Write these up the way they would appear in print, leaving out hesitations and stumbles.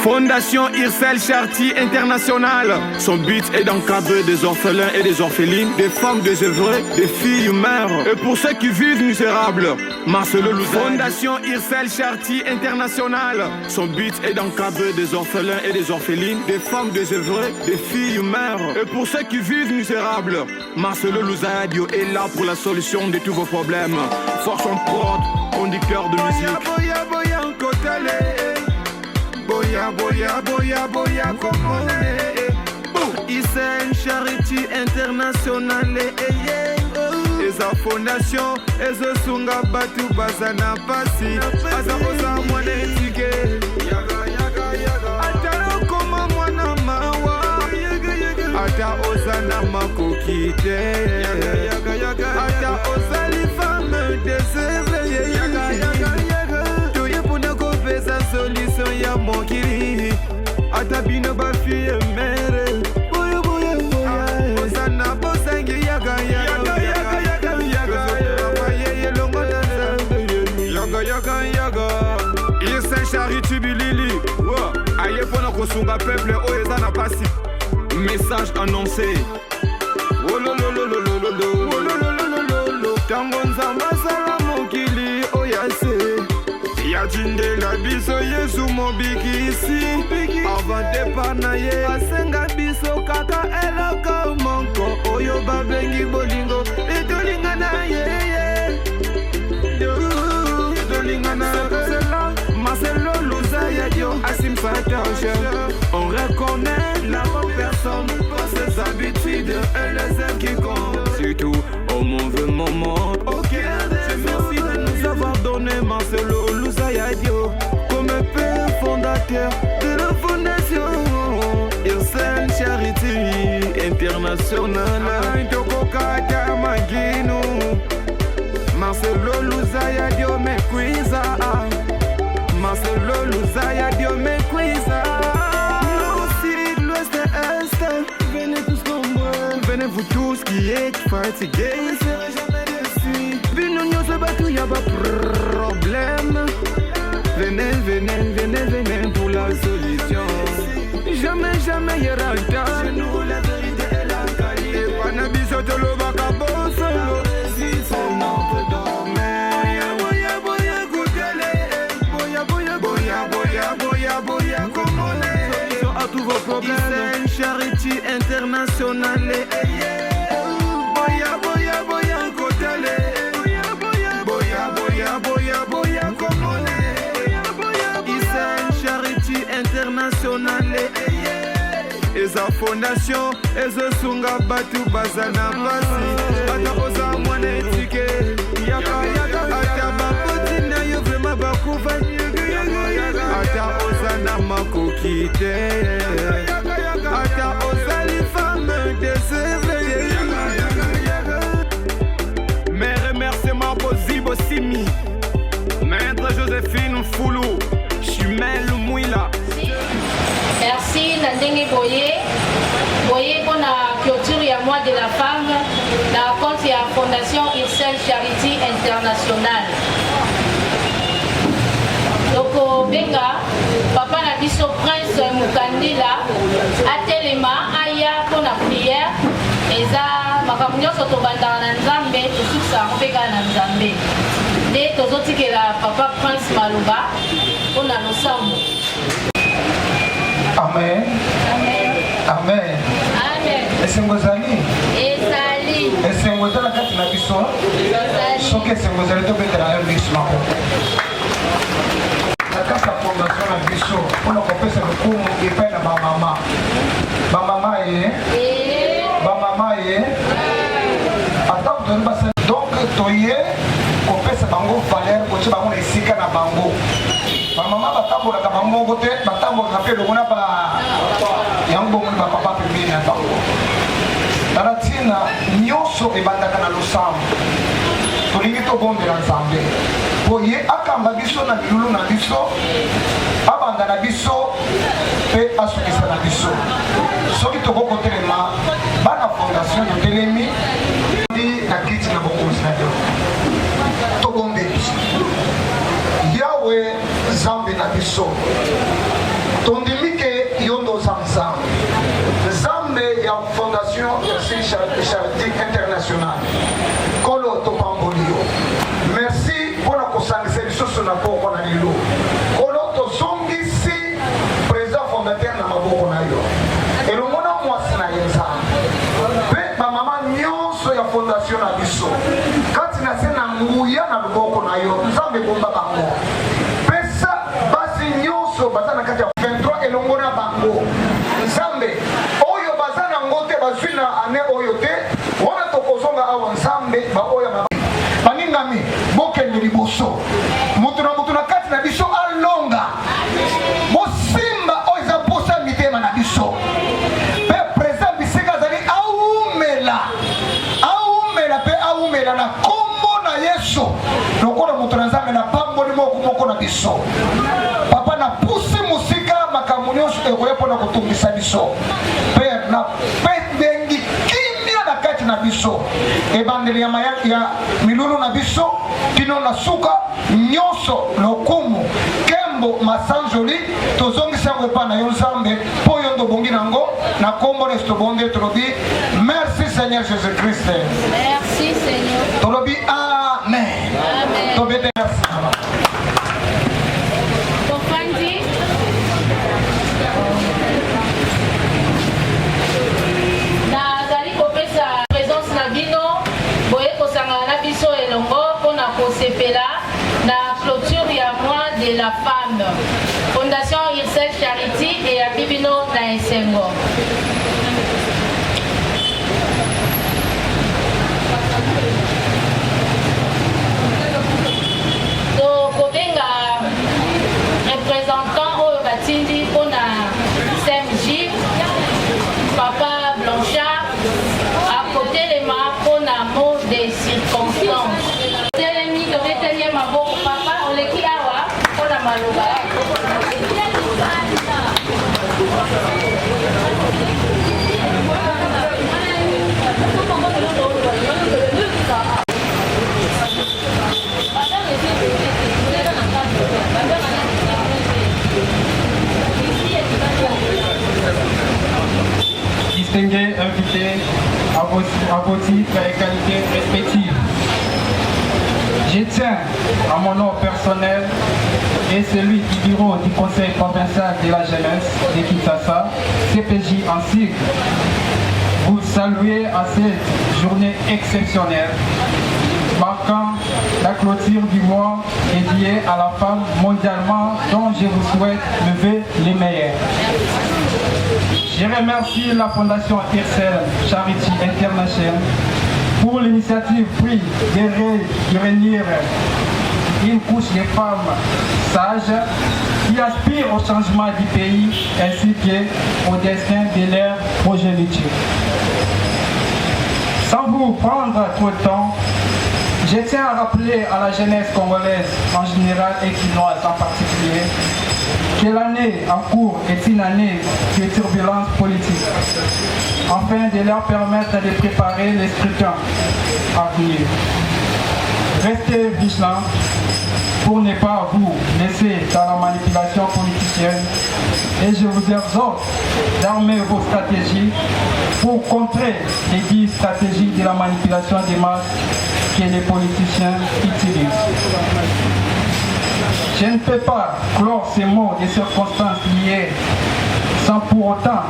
Fondation Irsel Charity International. Son but est d'encadrer des orphelins et des orphelines, des femmes désœuvrées, des filles mères. Et pour ceux qui vivent misérables, Marcelo Louza. Fondation Irsel Charity International. Son but est d'encadrer des orphelins et des orphelines, des femmes désœuvrées, des filles mères. Et pour ceux qui vivent misérables, Marcelo Louzadio est là pour la solution de tous vos problèmes. Force en prod, conducteur de musique. Boya, comment Irsel Charity International. Eza fondation, eza sunga batu bazana pasi. Aza oza mwane tike. Ata koma mwana mawa. Ata oza na makokite. Ata oza li femme désœuvrée. Solution ya mokili ata bino ba fille mere boya osana bosangi yaga Irsel Charity bilili aye pona kosunga peuple oyo na pasi. Message annoncé tango nzamba sala mokili oyase Yajinde la biso Yesu mobikisi avant départ na ye asenga biso kaka eloko monko oyo babengi bolingo etolinga na ye etolinga na cela Marcelo Louzadio assume sa tâche. On reconnaît la bonne personne pour ses habitudes et les aimes qui comptent surtout au mauvais moment. Ok, merci de nous avoir donné Marcelo Louzadio comme père fondateur de la fondation Irsel Charity International. Marcelo Louzadio me cuisa. Marcelo Louzadio me cuisa. Nord, sud, l'ouest et est. Venez tous nombreux. Venez vous tous qui êtes fatigués. Ne serez jamais déçus. Venez se battre, y'a pas problème. Venez pour la solution. Jamais y'aura le temps. Chez nous la vérité est la qualité. Panabiso te le vacabo solo. Si on en peut dormir. Boya, comment les à tous vos problèmes. Irsel Charity International. Boya, kotele. Boya, comment les Irsel Charity International. Eza fondation, eza sunga batu bazana pasi. Ata oza mwane tike. Ata bapoti na yo vrema bakuva. Ata oza na makokite. Ata oza li femme désœuvrée. Mes remerciements pour Zibo Simi, Maître Joséphine Foulou, Chumel Mouila. Merci Nandenge Boye pour la clôture et mois de la femme, la compte et la fondation Irsel Charity International. Donc Benga, papa na biso Prince Mukandila, atelema aya pour la prière, eza makamunyo soto bandana na Nzambe, tususa mpeka na Nzambe. De tozoti ke la papa Prince Maluba pour la nosamu. Amen. Esengozali. Esengozala kati na biso. Soki esengozali to betela un mix mako. Nakasa fondation na biso mpona kopesa lokumu epai na bamama. Bamama ye. Atako toni basa donc toye kopesa bango valeur kotie bango na esika na bango. Bamama batambolaka bango te batambolaka mpe lokona yango bomoni bapapa pembeni na bango. Tala ntina nyonso ebandaka na losambo tolingi tobondela Nzambe po ye akamba biso na bilulu na biso abanda na biso mpe asukisa na biso. Soki tokokotelema bana fondation totelemi na kiti na bokonzi na yo tobombeli Yahweh Nzambe na biso tondi nzambe bomba bango pesa basi nyonso baza na kati ya 23 elongo na bango nzambe oyo baza na ngote bazwi na ane oyo te wana tokozonga awa nzambe baoyo baningami bokende liboso mutu na kati na biso alonga mosimba oyo eza posa mitema na biso mpe président bisika azali aumela na kombo na yesu lokola moto na nzambe na pamboli moko na biso papa na pusi mosika makambo nyonso ekoya mpona kotungisa biso mpe na pendengi kimia na kati na biso ebandeli ya milulu na biso kino na suka nyonso lokumu kembo masanjoli tozongisa yango epa na yo nzambe mpo yo ndobongi nango na kombo na tobongi tolobi merci Seigneur Jésus Christ. Merci Seigneur. Tolobi amen. Amen. Tobete merci. Tofandi. Nazali kopesa présence na bino boye kosangana na biso elongo mpona kosepela na clôture ya mois de la femme. Fondation Irsel Charity et ya bibino na esengo. Kobenga représentant oyo batindi mpona CMJ Papa Blanchard akotelema mpona mot de circonstance telemi tobeteli maboko papa oleki awa mpona maloba Distingués invités à vos titres et qualités respectives. Je tiens à mon nom personnel et celui du bureau du Conseil provincial de la jeunesse de Kinshasa, CPJ en sigle, vous saluer à cette journée exceptionnelle marquant la clôture du mois dédié à la femme mondialement dont je vous souhaite le vœu les meilleurs. Je remercie la Fondation Irsel Charity International pour l'initiative prise de réunir une couche de femmes sages qui aspirent au changement du pays ainsi qu'au destin de leur progéniture. Sans vous prendre trop de temps, je tiens à rappeler à la jeunesse congolaise en général et quinoise en particulier que l'année en cours est une année de turbulence politique, afin de leur permettre de préparer les scrutins à venir. Restez vigilants pour ne pas vous laisser dans la manipulation politicienne et je vous exhorte d'armer vos stratégies pour contrer les 10 stratégies de la manipulation des masses que les politiciens utilisent. Je ne peux pas clore ces mots des circonstances liées sans pour autant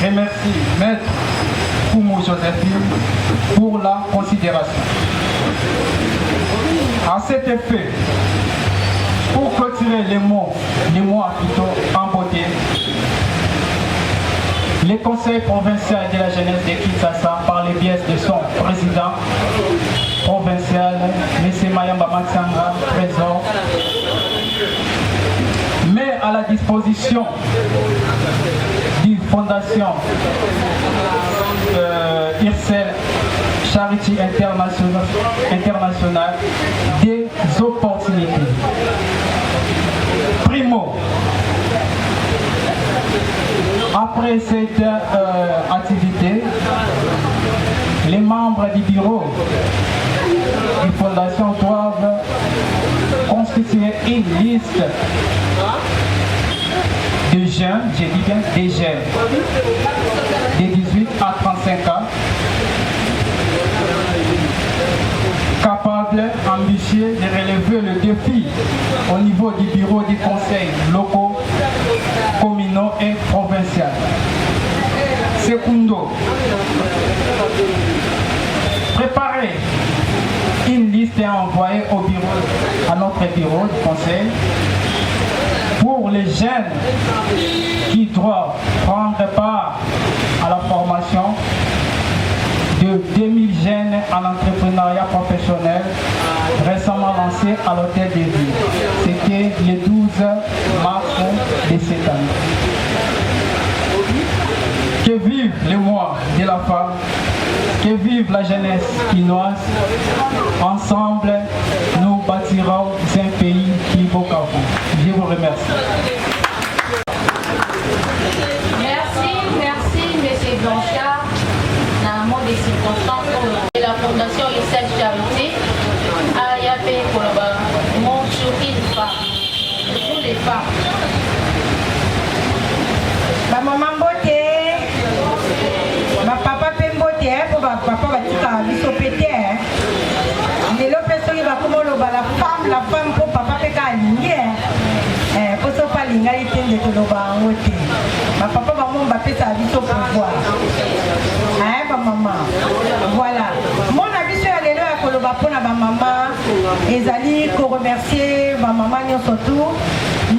remercier Maître Koumou Joséphine pour la considération. À cet effet, pour clôturer les mois plutôt en beauté, le Conseil provincial de la jeunesse de Kinshasa, par le biais de son président provincial, M. Mayamba Matsanga, présent, met à la disposition du Fondation Irsel Charity International des opportunités. Primo, après cette activité, les membres du bureau de fondation doivent constituer une liste de jeunes, je dis bien des jeunes, de 18 à 35 ans, capables, ambitieux de relever le défi au niveau du bureau des conseils locaux, communaux et provinciaux. Secundo, préparer une liste et envoyer au bureau à notre bureau du conseil pour les jeunes qui doivent prendre part à la formation de 2000 jeunes en entrepreneuriat professionnel récemment lancé à l'hôtel de ville. C'était le 12 mars de cette année. Que vive le mois de la femme, que vive la jeunesse quinoise. Ensemble, nous bâtirons un pays plus beau qu'avant. Je vous remercie. Merci, M. Blanchard. Dans un monde de circonstances, la Fondation ICEL Charité a fait pour le monde sur une femme, pour les femmes. Ma maman beauté, ma papa peut beauté, pour ma papa va dire qu'il faut péter. Les autres personnes va comment la femme pour papa peut aligner. Pour ça pas aligner les thèmes de tout le monde. Ma papa va mon bapé sa vie au pouvoir. Ma maman. Voilà. Mon avis sur les là pour le bapon à ma maman. Ezali pour remercier ma maman surtout.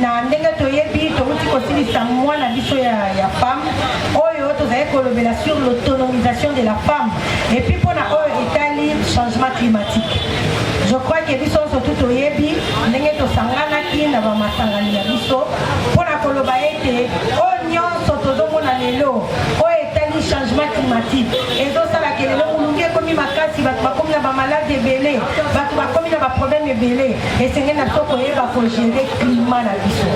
Na ndenge toyebi touti kosilisa mwana biso ya femme oyo tozali kolobela sur l'autonomisation de la femme et puis mpona oyo etali changement climatique. Je crois que biso surtout toyebi ndenge tosanganaki na bamasangani ya biso mpona koloba ete oyo nyonso tozomona lelo oyo etali changement climatique ezosalaka lelo molungi ekomi makasi bato bakomi na bamalade ebele bato bakomi na baproblème ebele esengeli na biso koyeba kogere climat na biso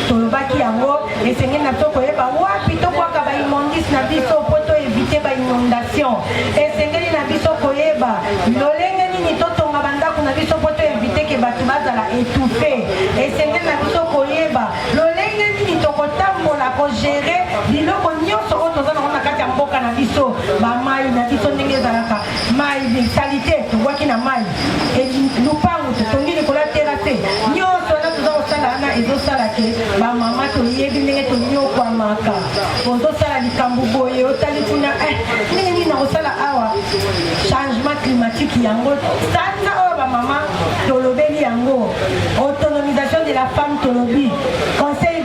tolobaki yango esengeli na biso koyeba wapi tokwaka baimondise na biso mpo toevite bainondation esengeli na biso koyeba lolenge nini totonga bandako na biso mpo toevite ke bato bazala étouffé esengeli na biso koyeba lolenge nini tokotambola kogere biloko nyonso oyo toza nango na kati ya mboka na biso bamai na biso ndenge ezalaka mai salite tobwaki na mai lupango totongi likolo ya terase nyonso wana toza kosala wana ezosala ke bamama toyebi ndenge tonyokwamaka ozosala likambo boye otali kuna ndenge nini nakosala awa changement climatique yango sanza oyo bamama tolobeli yango autonomisation de la femme tolobi conseil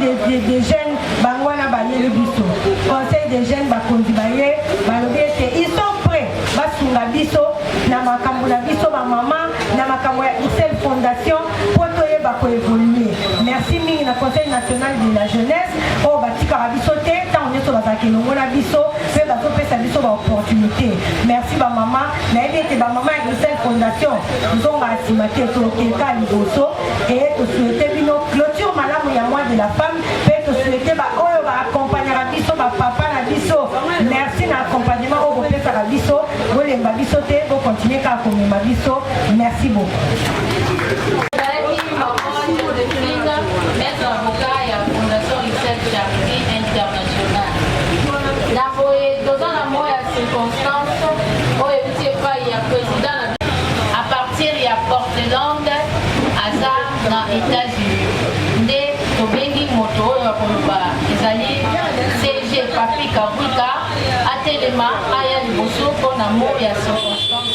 des jeunes bango wana bayeli biso conseil des jeunes bakonzi baye balobi ete ils sont prêts basunga biso na makambo na biso bamama na makambo ya ICEL fondation po toyeba koévoluer. Merci mingi na conseil national de la jeunesse oyo batikaka biso te ntango nyonso bazalaka elongo na biso mpe bazopesa biso baopportunité. Merci bamama nayebi ete bamama ya ICEL fondation nzonga ya nsima te tokeka liboso e tosouete bino clôture malamu ya mois de la femme mpe tosouete baoyo baaccompagnaka biso bapapa na biso. Merci na accompagnement oyo bopesaka biso bolemba biso te bokontinue kaka komema biso. Merci beaucoup. Maître avocat et la Fondation ICEL Charité Internationale. Dans un amour et circonstance, où il y a président à partir de la Portland, à ça, dans les États-Unis. Des Tobengi Moto, ils allaient CG Papi Kabuka, à Téléma, à Yanniboso, pour l'amour et la circonstance.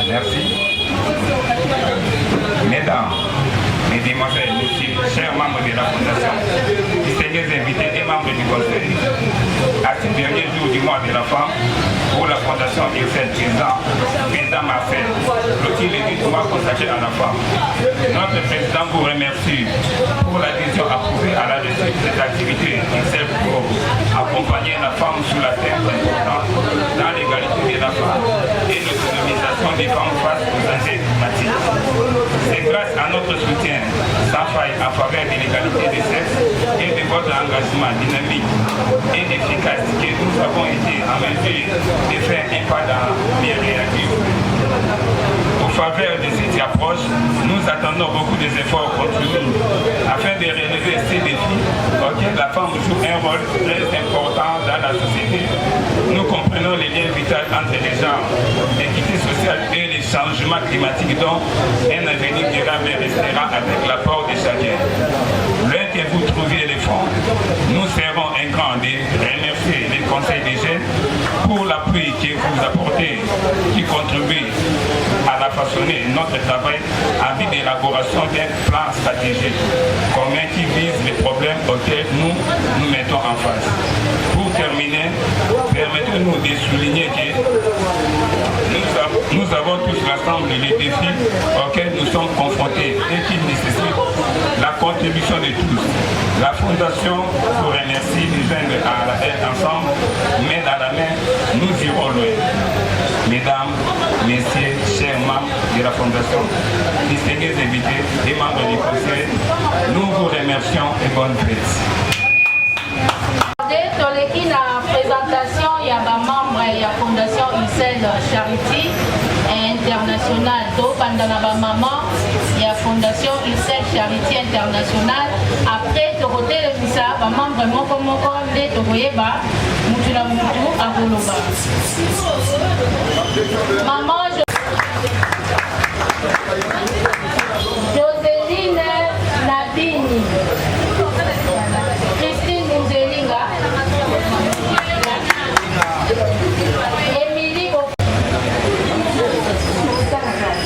Merci. Mesdames, mesdemoiselles, messieurs, chers membres de la Fondation, distingués invités et membres du Conseil, à ce dernier jour du mois de la femme, pour la Fondation ICEL président Marcel, clôture du mois consacré à la femme. Notre président vous remercie pour l'adhésion approuvée à la réussite de cette activité ICEL pour accompagner la femme sous la thème importante dans l'égalité de la femme et l'autonomisation des femmes face aux enjeux climatiques. C'est grâce à notre soutien sans faille en faveur de l'égalité des sexes et de votre engagement dynamique et efficace que nous avons été en mesure de faire un pas dans les réactifs. Au faveur de cette approche, nous attendons beaucoup des efforts continus afin de relever ces défis auxquels la femme joue un rôle très important dans la société. Nous comprenons les liens vitaux entre les genres, l'équité sociale et les changements climatiques dont un avenir durable restera avec l'apport de chacun. L'un que vous trouviez les fonds. Nous serons un grand de remercier les conseils des jeunes pour l'appui que vous apportez, qui contribue à la façonner notre travail en vue d'élaboration d'un plan stratégique commun qui vise les problèmes auxquels nous nous mettons en face. Pour terminer, permettez-nous de souligner que nous avons tous l'ensemble les défis auxquels nous sommes confrontés et qui nécessitent la contribution de tous. La Fondation vous remercie les jeunes à être ensemble, main dans la main, nous irons loin. Mesdames, Messieurs, chers membres de la Fondation, distingués invités et membres du conseil, nous vous remercions et bonne fête. Toleki na présentation ya bamembre ya Fondation ICEL Charity International to banda na bamama ya Fondation ICEL Charity International. Après tokotelemisa bamembre moko nde tokoyeba mutu na mutu akoloba. Maman Joseline Nabini, Christine Muzelinga, Émilie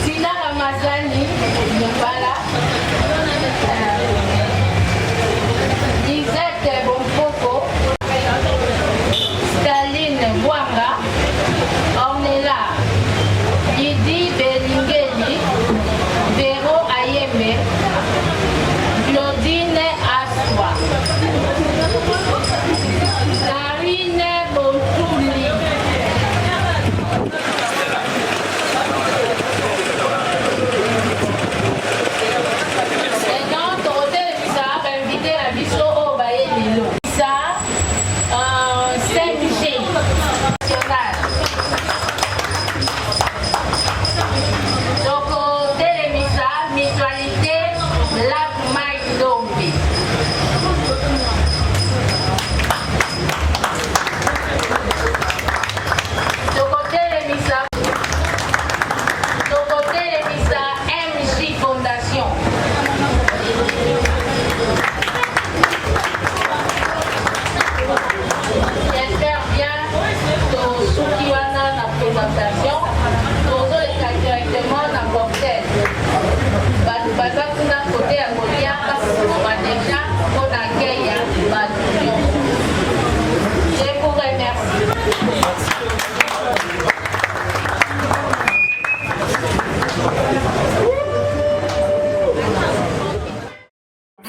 Tina Ramazani, Mbala, Lisette Bonfoko, Staline Bwanga, Ornella, Didi Belingeli, Véro Ayembe, Claudine Aswa, Karine Bontouli, et donc Dorothée Lisa va inviter la biso au Baye Lilo. Ça, 5G national. Donc Télémisa, mutualité, Lac Mike Dombi. Télémisa MJ Fondation. J'espère bien que ceux qui ont la présentation, tous les directement dans le cocktail. Baza kuna côté à côté, on va déjà on accueille la réunion. Je vous remercie.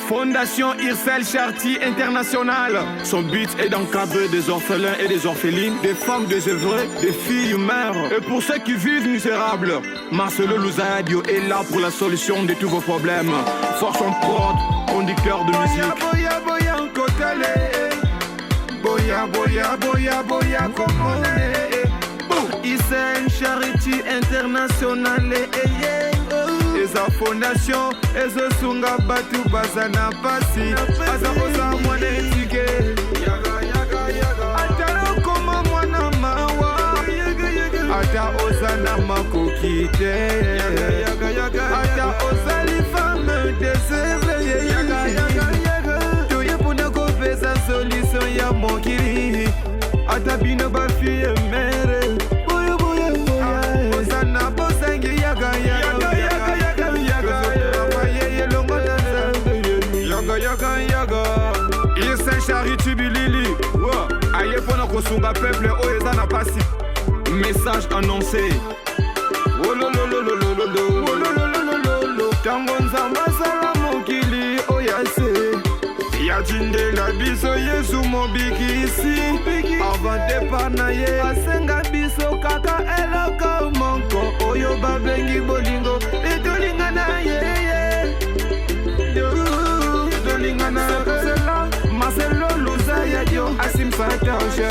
Fondation ICEL Charity International. Son but est d'encadrer des orphelins et des orphelines, des femmes désœuvrées, des filles mères. Et pour ceux qui vivent misérables, Marcelo Luzadio est là pour la solution de tous vos problèmes. Force en prod, conducteur de musique. Boya, boya, boya, boya, boya, boya, boya, ICEL Charity International. Eza fondation, ezo sunga batu bazana pasi. Asa oza mwana etike. Ata koma mwana mawa. Ata oza na makokite. Ata oza li femme désœuvrée. Toye puna kopesa solution ya mokili. Ata bino ba fille mère. Boya boya boya. Oza na bosangi yaga yaga. ICEL Charity Bilili. Aye pona kosunga peuple oeza na pasi. Message annoncé. Tango nzamba sala mokili oyase. Yajinde la biso yesu mobikisi. Avant départ na ye asenga biso kaka eloko monko. Oyo babengi bolingo etolinga na ye. Marcelo Luzadio assume sa tâche.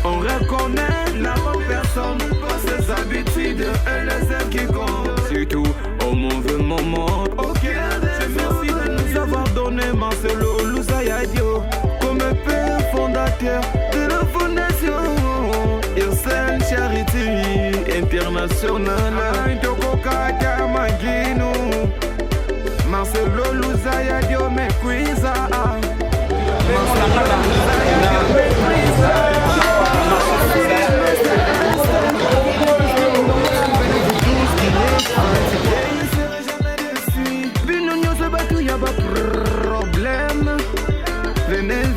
On reconnaît la bonne personne pour ses habitudes et les ailes qui comptent. Surtout au mauvais moment. Ok, je merci de nous avoir donné Marcelo Luzadio comme père fondateur de la fondation ICEL Charity International. Marcelo Luzaya Dio me quiza. Marcelo Luzaya Dio me quiza.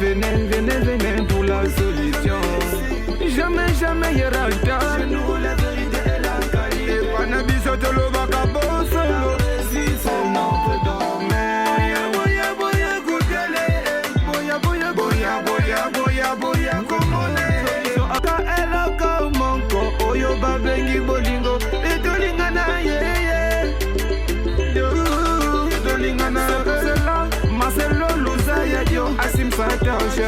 Venez pour la solution. Jamais il y aura le temps. Chez nous la vérité est la qualité. Panabiso te le bacabo solo. Si c'est notre domaine. Boya boya goutele. Boya boya boya boya boya boya komole. Aka eloko monko. Oyo babengi bolingo. Etolingana ye ye. Etolingana. Marcelo Luzaya Dio Assim Fatage.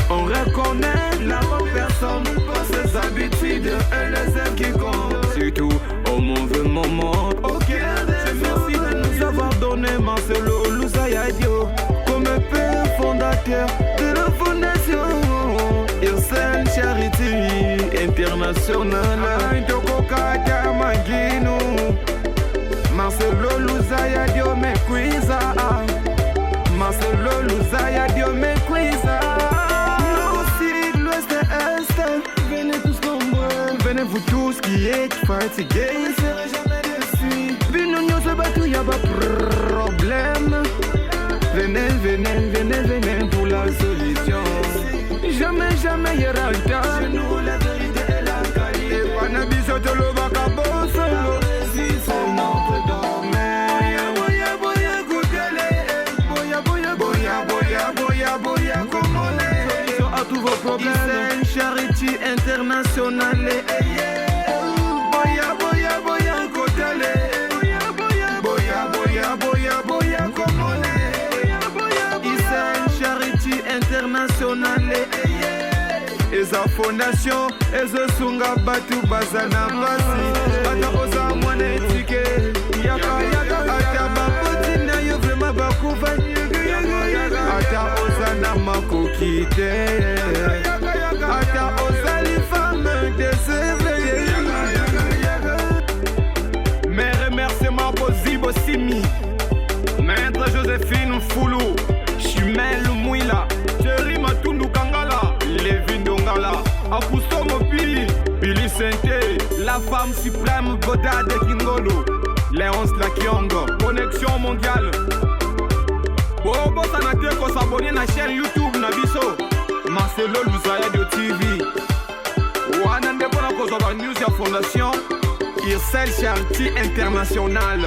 On reconnaît la bonne personne pour ses habitudes et les ailes qui comptent. Surtout au mouvement monde. Ok, merci de nous avoir donné Marcelo Luzaya Dio comme père fondateur de la fondation Ircel Charity International. Marcelo Luzaya Dio me quiza. Marcelo Luzaya Dio me quiza. Nord, sud, l'ouest et est. Venez tous nombreux. Venez vous tous qui êtes fatigués. Je ne serai jamais déçu. Venez se battre, y'a pas problème. Venez pour la solution. Jamais il y aura le temps. Chez nous la vérité est la qualité. Panabiso te le bacabo solo. Si c'est notre domaine. Boya boya goutele. Boya boya boya komole. Solution à tous vos problèmes. Ircel Charity International. Boya boya boya goutele. Boya boya komole. Ircel Charity International. Eza fondation, eza sunga batu bazana basi. Ata oza mwana etike. Yaka ata baboti na yo vrema bakufa. Ata oza na makokite. Ata oza li femme désœuvrée. Mes remerciements pour Zibo Simi, Maître Joséphine Foulou, Chimel Mouila, Thierry Matundu Kangala, Lévin Dongala, Akuso Mopi, Billy Sente, la femme suprême Goda de Kingolo, Léonce Lakiongo, Connexion Mondiale. Bobo Sanate ko s'abonner na chaîne YouTube Nabiso, Marcelo Luzaya Dio TV. Wanande bona ko zoba news ya fondation Ircel Charity International.